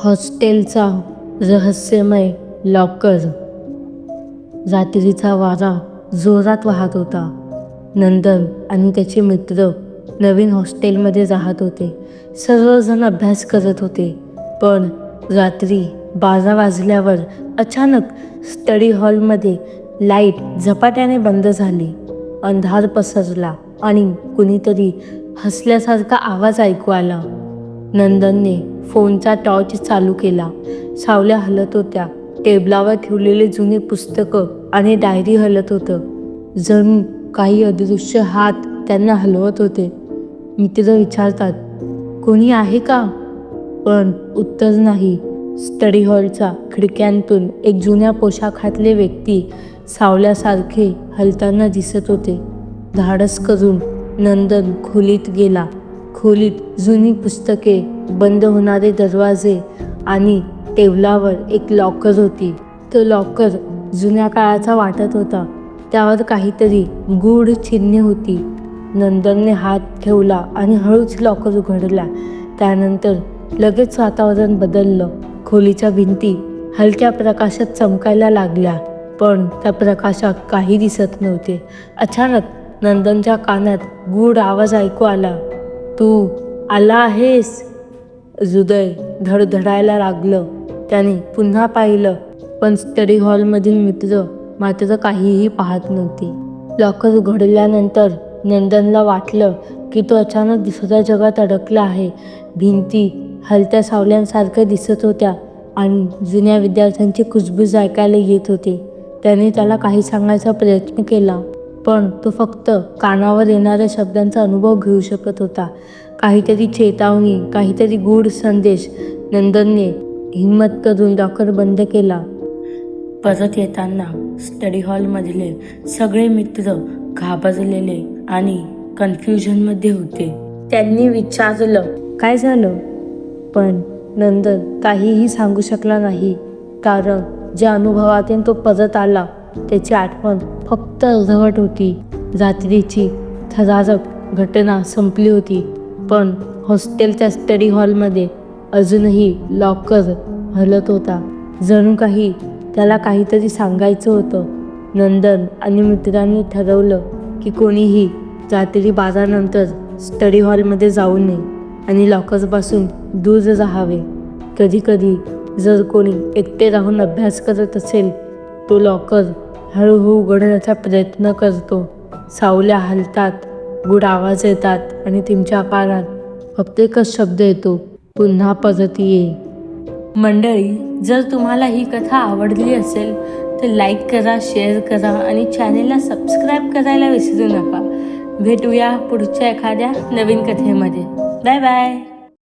हॉस्टेलचा रहस्यमय लॉकर. रात्रीचा वारा जोरात वाहत होता. नंदन आणि त्याचे मित्र नवीन हॉस्टेलमध्ये राहत होते. सर्वजण अभ्यास करत होते. पण रात्री 12 वाजल्यावर अचानक स्टडी हॉलमध्ये लाईट झपाट्याने बंद झाली. अंधार पसरला आणि कुणीतरी हसल्यासारखा आवाज ऐकू आला. नंदनने फोनचा टॉर्च चालू केला. सावल्या हलत होत्या. टेबलावर ठेवलेले जुने पुस्तकं आणि डायरी हलत होतं. जणू काही अदृश्य हात त्यांना हलवत होते. मित्र विचारतात, कोणी आहे का? पण उत्तर नाही. स्टडी हॉलच्या खिडक्यांतून एक जुन्या पोशाखातले व्यक्ती सावल्यासारखे हलताना दिसत होते. धाडस करून नंदन खोलीत गेला. खोलीत जुनी पुस्तके, बंद होणारे दरवाजे आणि टेबलावर एक लॉकर होती. तो लॉकर जुन्या काळाचा वाटत होता. त्यावर काहीतरी गूढ चिन्हे होती. नंदनने हात ठेवला आणि हळूच लॉकर उघडला. त्यानंतर लगेच वातावरण बदललं. खोलीच्या भिंती हलक्या प्रकाशात चमकायला लागल्या, पण त्या प्रकाशात काही दिसत नव्हते. अचानक नंदनच्या कानात गूढ आवाज ऐकू आला, तू आला आहेस? हृदय धडधडायला लागलं. त्याने पुन्हा पाहिलं, पण स्टडी हॉलमधील मित्र मात्र काहीही पाहत नव्हती. लॉकर उघडल्यानंतर नंदनला वाटलं की तो अचानक दुसऱ्या जगात अडकला आहे. भिंती हलत्या सावल्यांसारख्या दिसत होत्या आणि जुन्या विद्यार्थ्यांची कुजबूज ऐकायला येत होती. त्याने त्याला काही सांगायचा प्रयत्न केला, पण तो फक्त कानावर येणाऱ्या शब्दांचा अनुभव घेऊ शकत होता. काहीतरी चेतावणी, काहीतरी गूढ संदेश. नंदनने हिम्मत करून लॉकर बंद केला. परत येताना स्टडी हॉलमधले सगळे मित्र घाबरलेले आणि कन्फ्युजनमध्ये होते. त्यांनी विचारलं, काय झालं? पण नंदन काहीही सांगू शकला नाही, कारण ज्या अनुभवातून तो परत आला त्याची आठवण फक्त अर्धवट होती. रात्रीची थरारक घटना संपली होती, पण हॉस्टेलच्या स्टडी हॉलमध्ये अजूनही लॉकर हलत होता. जणू काही त्याला काहीतरी सांगायचं होतं. नंदन आणि मित्रांनी ठरवलं की कोणीही रात्री 12 नंतर स्टडी हॉलमध्ये जाऊ नये आणि लॉकरपासून दूर राहावे. कधीकधी जर कोणी एकटे राहून अभ्यास करत असेल, तो लॉकर हळूहळू उघडण्याचा प्रयत्न करतो. सावल्या हलतात, गूढ आवाज येतात आणि तुमच्या कानात फक्त एकच शब्द येतो, पुन्हा परत ये. मंडळी, जर तुम्हाला ही कथा आवडली असेल तर लाईक करा, शेअर करा आणि चॅनेलला सबस्क्राईब करायला विसरू नका. भेटूया पुढच्या एखाद्या नवीन कथेमध्ये. Bye bye.